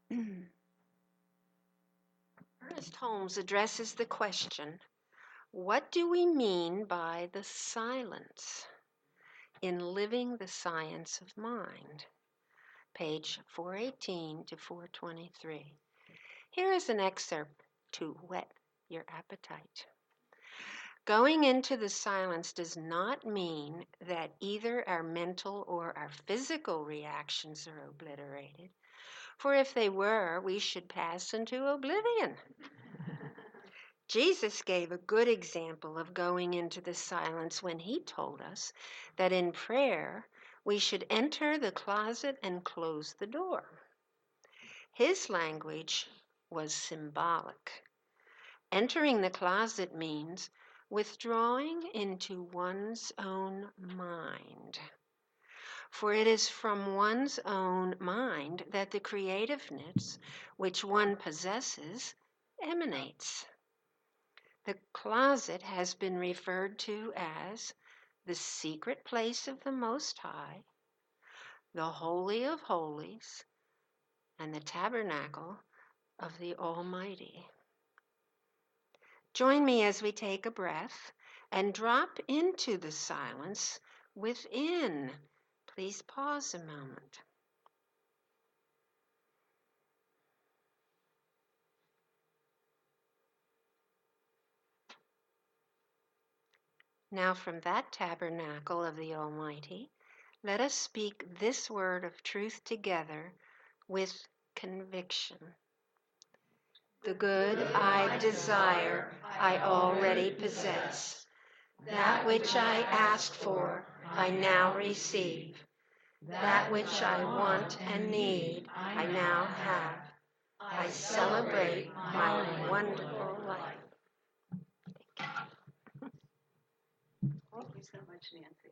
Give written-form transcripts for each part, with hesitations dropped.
Ernest Holmes addresses the question, what do we mean by the silence in Living the Science of Mind? Page 418 to 423. Here is an excerpt to whet your appetite. Going into the silence does not mean that either our mental or our physical reactions are obliterated, for if they were, we should pass into oblivion. Jesus gave a good example of going into the silence when he told us that in prayer we should enter the closet and close the door. His language was symbolic. Entering the closet means withdrawing into one's own mind. For it is from one's own mind that the creativeness which one possesses emanates. The closet has been referred to as the secret place of the Most High, the Holy of Holies, and the tabernacle of the Almighty. Join me as we take a breath and drop into the silence within. Please pause a moment. Now, from that tabernacle of the Almighty, let us speak this word of truth together with conviction. The good I desire, I already possess. That which I ask for, I now receive. That which I want and need, I now have. I celebrate my wonderful life. Thank you so much, Nancy.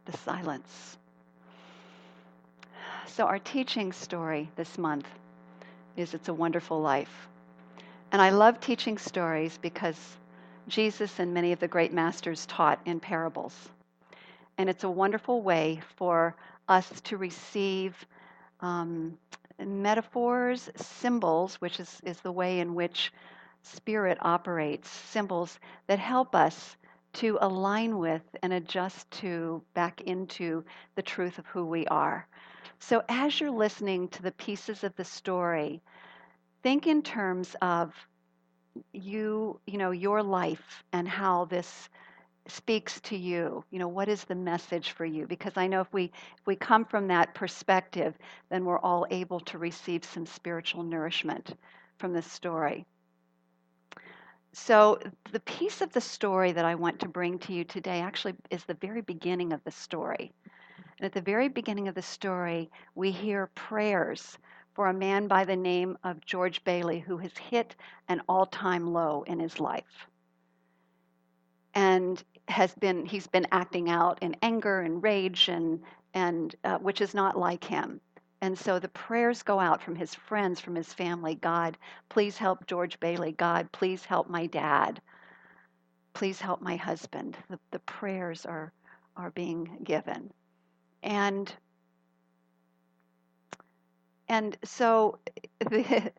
The silence. So our teaching story this month is It's a Wonderful Life. And I love teaching stories because Jesus and many of the great masters taught in parables. And it's a wonderful way for us to receive metaphors, symbols, which is the way in which spirit operates, symbols that help us to align with and adjust to back into the truth of who we are. So as you're listening to the pieces of the story, think in terms of your life and how this speaks to you. What is the message for you? Because I know if we come from that perspective, then we're all able to receive some spiritual nourishment from this story. So the piece of the story that I want to bring to you today actually is the very beginning of the story. And at the very beginning of the story, we hear prayers for a man by the name of George Bailey who has hit an all-time low in his life. And he's been acting out in anger and rage and which is not like him. And so the prayers go out from his friends, from his family. God, please help George Bailey. God, please help my dad. Please help my husband. The prayers are being given. And so the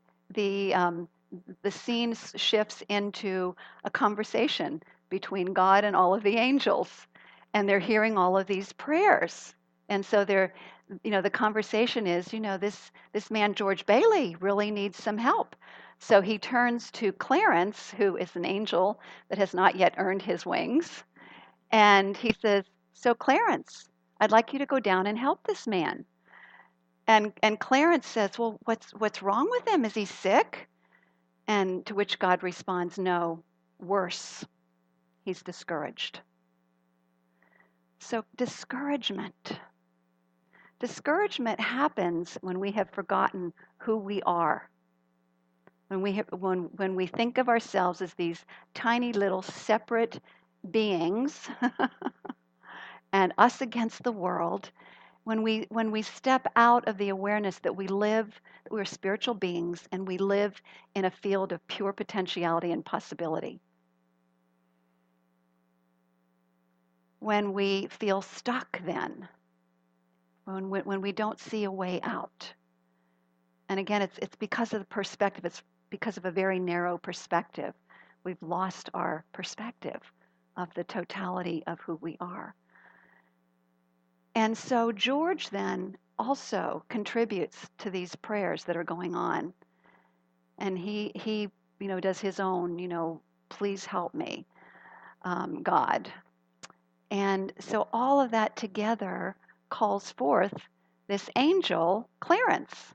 scene shifts into a conversation between God and all of the angels, and they're hearing all of these prayers. And so the conversation is, this man George Bailey really needs some help. So he turns to Clarence, who is an angel that has not yet earned his wings, and he says, "So Clarence, I'd like you to go down and help this man." And Clarence says, "Well, what's wrong with him? Is he sick?" And to which God responds, "No, worse. He's discouraged." So discouragement happens when we have forgotten who we are. When we think of ourselves as these tiny little separate beings and us against the world, When we step out of the awareness that that we're spiritual beings and we live in a field of pure potentiality and possibility. When we feel stuck then, when we don't see a way out. And again, it's because of the perspective. It's because of a very narrow perspective. We've lost our perspective of the totality of who we are. And so George then also contributes to these prayers that are going on. And he does his own, please help me, God. And so all of that together calls forth this angel, Clarence.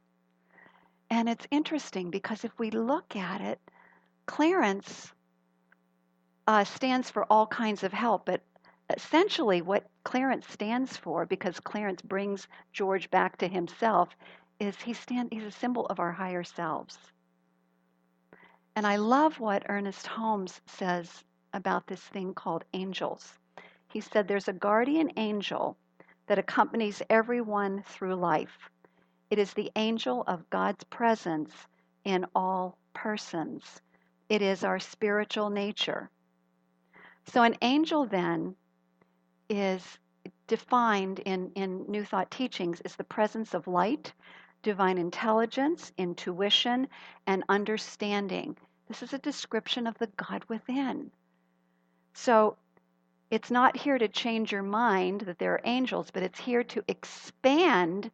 And it's interesting because if we look at it, Clarence stands for all kinds of help, but essentially what Clarence stands for, because Clarence brings George back to himself, is he's a symbol of our higher selves. And I love what Ernest Holmes says about this thing called angels. He said there's a guardian angel that accompanies everyone through life. It is the angel of God's presence in all persons. It is our spiritual nature. So an angel then is defined in New Thought teachings as the presence of light, divine intelligence, intuition, and understanding. This is a description of the God within. So it's not here to change your mind that there are angels, but it's here to expand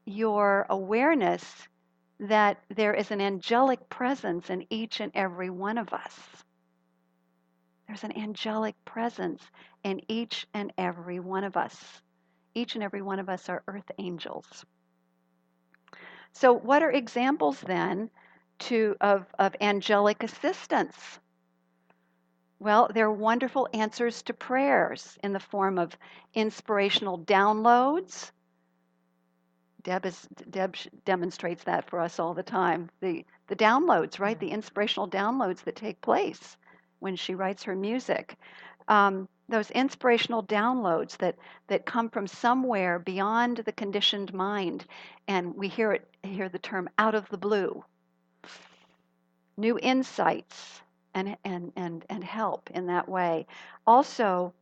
your awareness that there is an angelic presence in each and every one of us. There's an angelic presence in each and every one of us. Each and every one of us are earth angels. So what are examples then of angelic assistance? Well, they're wonderful answers to prayers in the form of inspirational downloads. Deb demonstrates that for us all the time. The downloads, right? The inspirational downloads that take place when she writes her music. Those inspirational downloads that come from somewhere beyond the conditioned mind, and we hear the term out of the blue. New insights and help in that way. Also,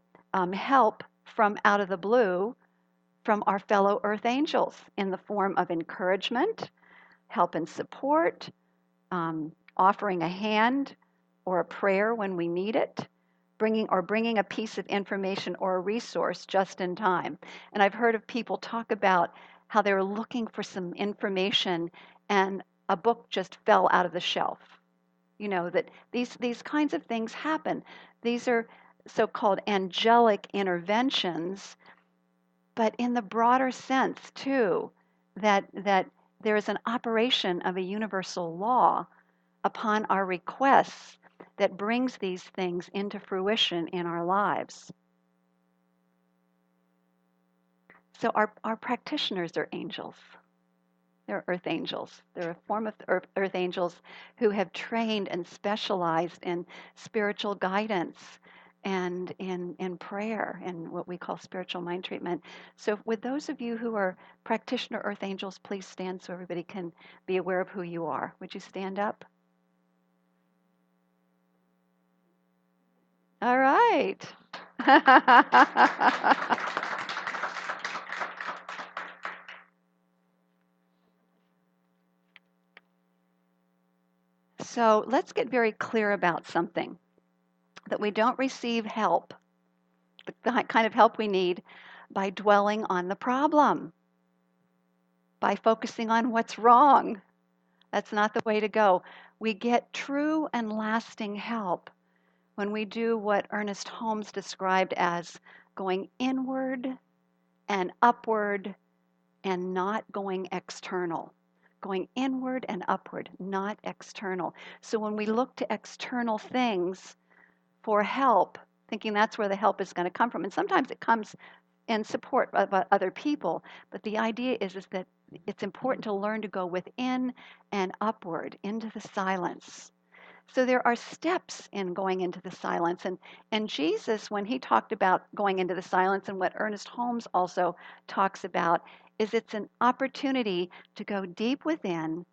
help from out of the blue from our fellow earth angels in the form of encouragement, help and support, offering a hand or a prayer when we need it, bringing a piece of information or a resource just in time. And I've heard of people talk about how they were looking for some information and a book just fell out of the shelf. That these kinds of things happen. These are so-called angelic interventions, but in the broader sense too, that there is an operation of a universal law upon our requests that brings these things into fruition in our lives. So our practitioners are angels. They're earth angels. They're a form of earth angels who have trained and specialized in spiritual guidance and in prayer and what we call spiritual mind treatment. So with those of you who are practitioner earth angels, please stand so everybody can be aware of who you are. Would you stand up? All right. So let's get very clear about something, that we don't receive help, the kind of help we need, by dwelling on the problem, by focusing on what's wrong. That's not the way to go. We get true and lasting help when we do what Ernest Holmes described as going inward and upward and not going external. Going inward and upward, not external. So when we look to external things for help, thinking that's where the help is going to come from, and sometimes it comes in support of other people, but the idea is that it's important to learn to go within and upward into the silence. So there are steps in going into the silence. And Jesus, when he talked about going into the silence, and what Ernest Holmes also talks about, is it's an opportunity to go deep within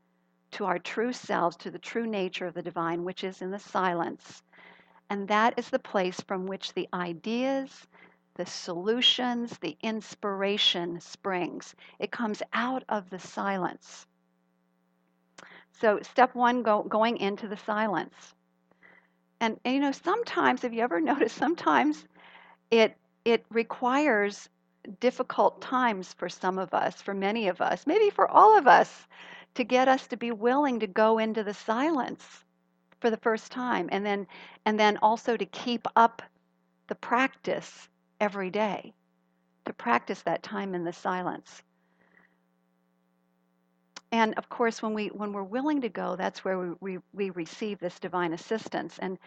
to our true selves, to the true nature of the divine, which is in the silence. And that is the place from which the ideas, the solutions, the inspiration springs. It comes out of the silence. So, step one, going into the silence. And sometimes, have you ever noticed, sometimes it requires difficult times for some of us, for many of us, maybe for all of us, to get us to be willing to go into the silence for the first time, and then also to keep up the practice every day, to practice that time in the silence. And of course, when we're willing to go, that's where we receive this divine assistance. And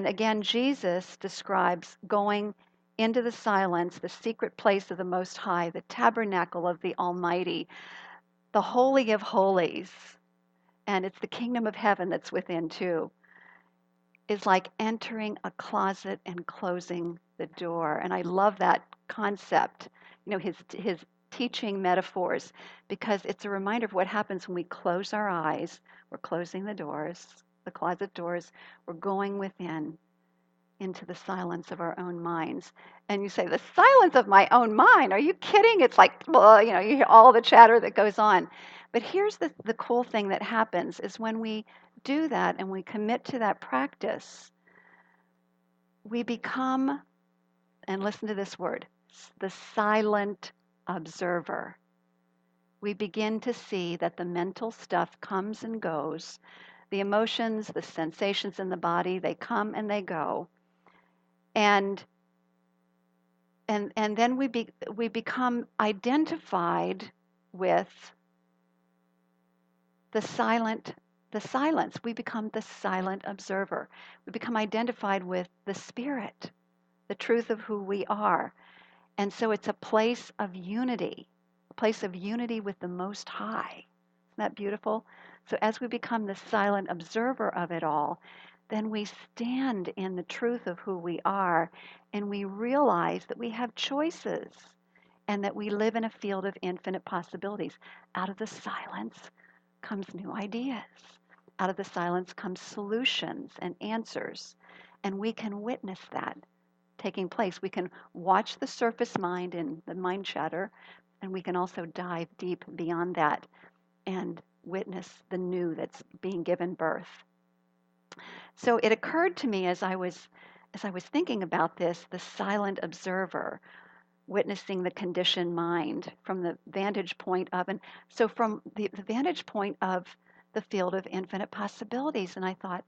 again, Jesus describes going into the silence, the secret place of the Most High, the tabernacle of the Almighty, the Holy of Holies, and it's the kingdom of heaven that's within too, is like entering a closet and closing the door. And I love that concept, his teaching metaphors, because it's a reminder of what happens when we close our eyes. We're closing the doors, the closet doors. We're going within into the silence of our own minds. And you say, the silence of my own mind? Are you kidding? It's like, well, you hear all the chatter that goes on. But here's the cool thing that happens is when we do that and we commit to that practice, we become, and listen to this word, the silent observer. We begin to see that the mental stuff comes and goes. The emotions, the sensations in the body, they come and they go. And then we become identified with the silence. We become the silent observer. We become identified with the spirit, the truth of who we are. And so it's a place of unity, with the Most High. Isn't that beautiful? So as we become the silent observer of it all, then we stand in the truth of who we are, and we realize that we have choices and that we live in a field of infinite possibilities. Out of the silence comes new ideas. Out of the silence comes solutions and answers. And we can witness that taking place. We can watch the surface mind and the mind chatter, and we can also dive deep beyond that and witness the new that's being given birth. So it occurred to me as I was thinking about this, the silent observer, witnessing the conditioned mind from the vantage point of, and so from the vantage point of the field of infinite possibilities. And I thought,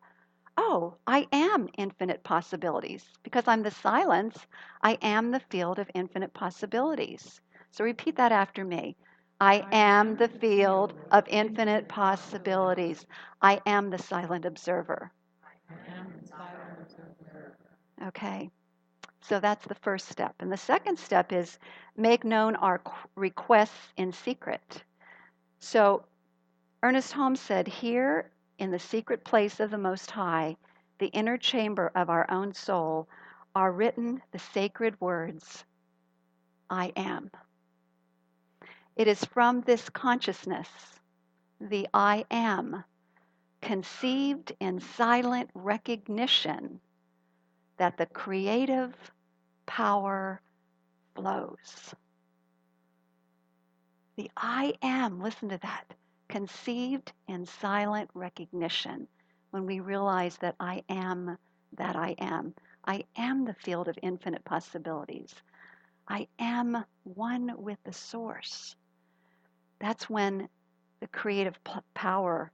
oh, I am infinite possibilities. Because I'm the silence, I am the field of infinite possibilities. So repeat that after me. I am the field of infinite possibilities. I am the silent observer. Okay. So that's the first step. And the second step is make known our requests in secret. So Ernest Holmes said, here in the secret place of the Most High, the inner chamber of our own soul, are written the sacred words, I am. It is from this consciousness, the I am, conceived in silent recognition, that the creative power flows. The I am, listen to that, conceived in silent recognition, when we realize that I am that I am. I am the field of infinite possibilities. I am one with the source. That's when the creative power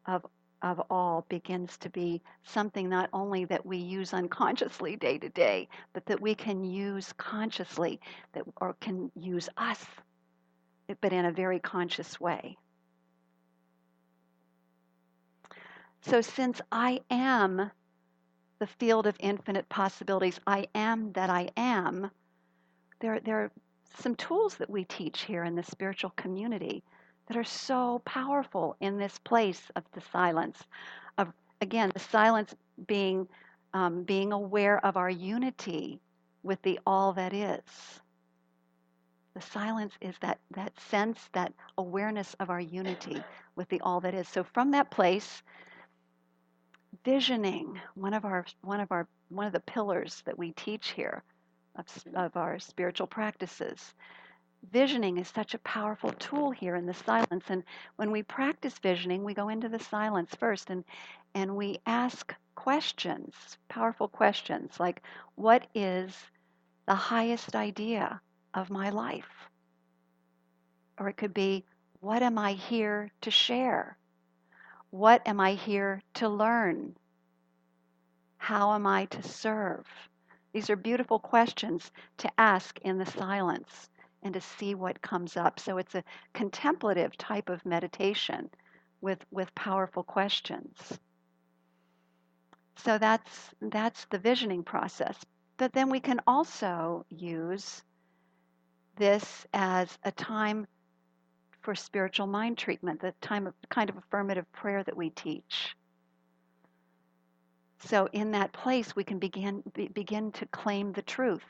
of all begins to be something not only that we use unconsciously day to day, but that we can use consciously, or can use us, but in a very conscious way. So since I am the field of infinite possibilities, I am that I am, there are some tools that we teach here in the spiritual community that are so powerful in this place of the silence, of again, the silence being being aware of our unity with the all that is. The silence is that sense, that awareness of our unity with the all that is. So from that place, visioning, one of the pillars that we teach here of our spiritual practices. Visioning is such a powerful tool here in the silence. And when we practice visioning, we go into the silence first and we ask questions, powerful questions like, what is the highest idea of my life? Or it could be, what am I here to share? What am I here to learn? How am I to serve? These are beautiful questions to ask in the silence and to see what comes up. So it's a contemplative type of meditation with powerful questions. So that's the visioning process. But then we can also use this as a time for spiritual mind treatment, the time of kind of affirmative prayer that we teach. So in that place, we can begin to claim the truth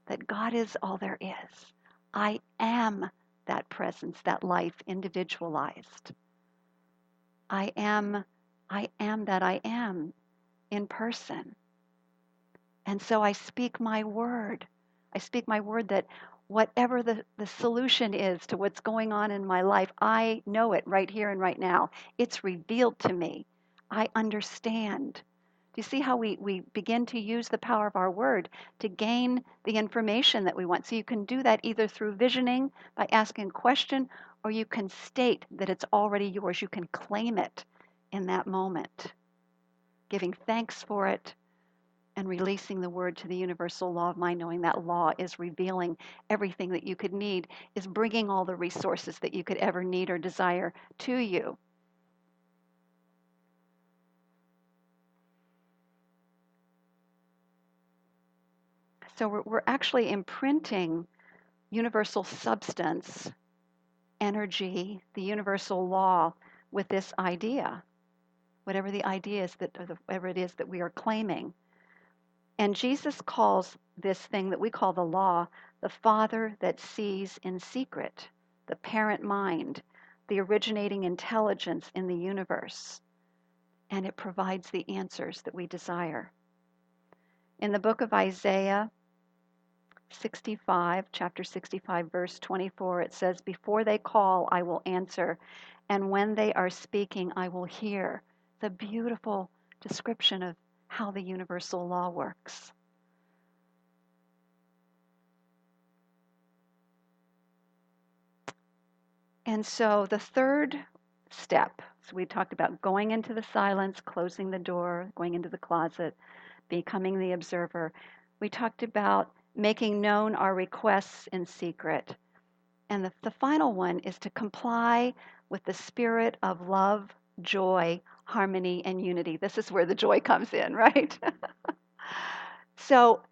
that God is all there is. I am that presence, that life individualized. I am that I am in person. And so I speak my word. I speak my word that whatever the solution is to what's going on in my life, I know it right here and right now. It's revealed to me. I understand. Do you see how we begin to use the power of our word to gain the information that we want? So you can do that either through visioning by asking a question, or you can state that it's already yours. You can claim it in that moment, giving thanks for it and releasing the word to the universal law of mind, knowing that law is revealing everything that you could need, is bringing all the resources that you could ever need or desire to you. So we're actually imprinting universal substance, energy, the universal law with this idea, whatever the idea is that, or whatever it is that we are claiming. And Jesus calls this thing that we call the law the Father that sees in secret, the parent mind, the originating intelligence in the universe. And it provides the answers that we desire. In the book of Isaiah 65, chapter 65, verse 24, it says, before they call, I will answer, and when they are speaking, I will hear. The beautiful description of how the universal law works. And so the third step, so we talked about going into the silence, closing the door, going into the closet, becoming the observer. We talked about making known our requests in secret. And the final one is to comply with the spirit of love, joy, harmony, and unity. This is where the joy comes in, right? So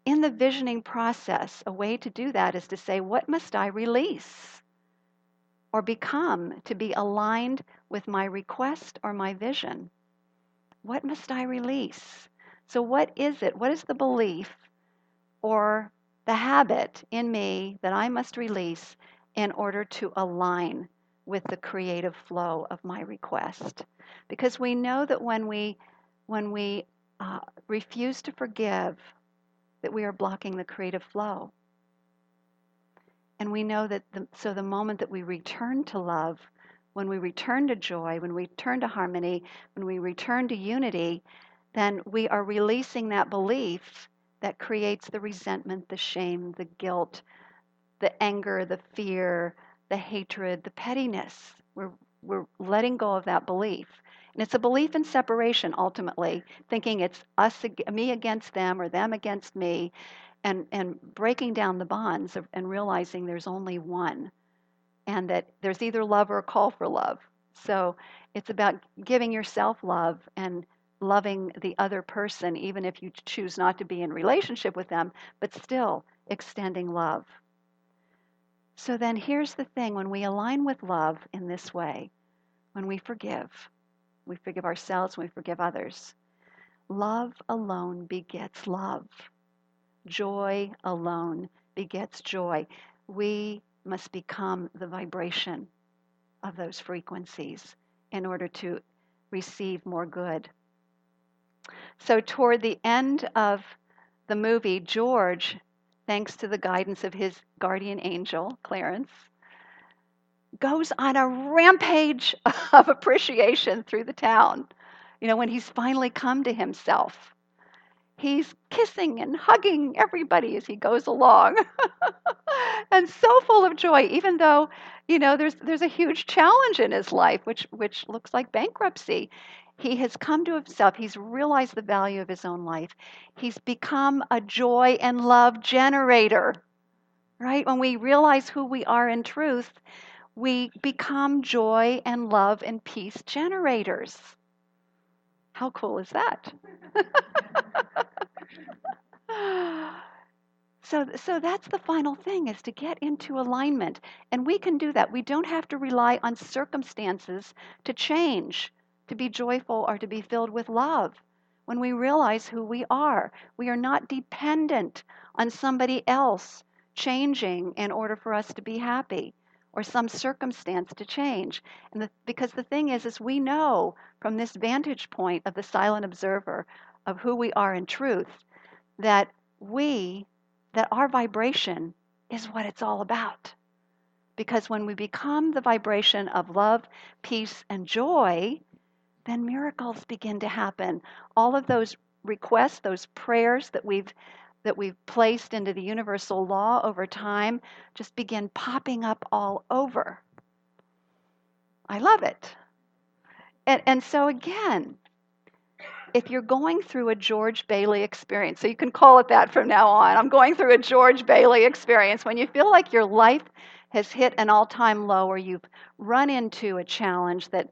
in the visioning process, a way to do that is to say, what must I release or become to be aligned with my request or my vision? What must I release? So what is it? What is the belief or the habit in me that I must release in order to align with the creative flow of my request? Because we know that when we refuse to forgive, that we are blocking the creative flow. And we know that so the moment that we return to love, when we return to joy, when we return to harmony, when we return to unity, then we are releasing that belief that creates the resentment, the shame, the guilt, the anger, the fear, the hatred, the pettiness. We're letting go of that belief. And it's a belief in separation ultimately, thinking it's me against them or them against me, and breaking down the bonds and realizing there's only one, and that there's either love or a call for love. So it's about giving yourself love and loving the other person, even if you choose not to be in relationship with them, but still extending love. So then here's the thing, when we align with love in this way, when we forgive, We forgive ourselves when we forgive others. Love alone begets love. Joy alone begets joy. We must become the vibration of those frequencies in order to receive more good. So toward the end of the movie, George, thanks to the guidance of his guardian angel, Clarence, goes on a rampage of appreciation through the town. When he's finally come to himself, he's kissing and hugging everybody as he goes along. And so full of joy, even though, there's a huge challenge in his life, which looks like bankruptcy. He has come to himself. He's realized the value of his own life. He's become a joy and love generator, right? When we realize who we are in truth, we become joy and love and peace generators. How cool is that? So that's the final thing, is to get into alignment. And we can do that. We don't have to rely on circumstances to change, to be joyful or to be filled with love. When we realize who we are not dependent on somebody else changing in order for us to be happy, or some circumstance to change. Because the thing is we know from this vantage point of the silent observer of who we are in truth, that our vibration is what it's all about. Because when we become the vibration of love, peace, and joy, then miracles begin to happen. All of those requests, those prayers that we've placed into the universal law over time, just begin popping up all over. I love it. And so again, if you're going through a George Bailey experience, so you can call it that from now on, I'm going through a George Bailey experience, when you feel like your life has hit an all-time low, or you've run into a challenge that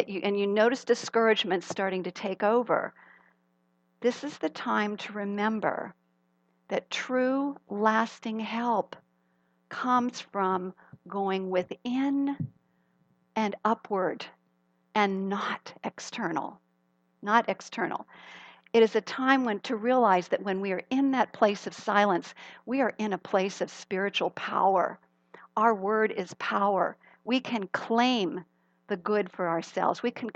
you notice discouragement starting to take over, this is the time to remember that true, lasting help comes from going within and upward, and not external. Not external. It is a time to realize that when we are in that place of silence, we are in a place of spiritual power. Our word is power. We can claim the good for ourselves. We can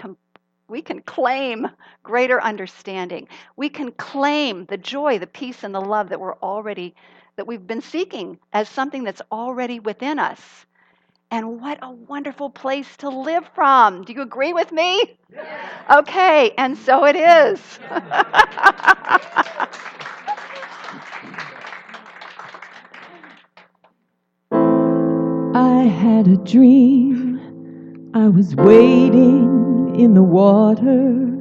claim greater understanding. We can claim the joy, the peace, and the love that we've been seeking as something that's already within us. And what a wonderful place to live from. Do you agree with me? Yes. Okay, and so it is. I had a dream. I was wading in the water.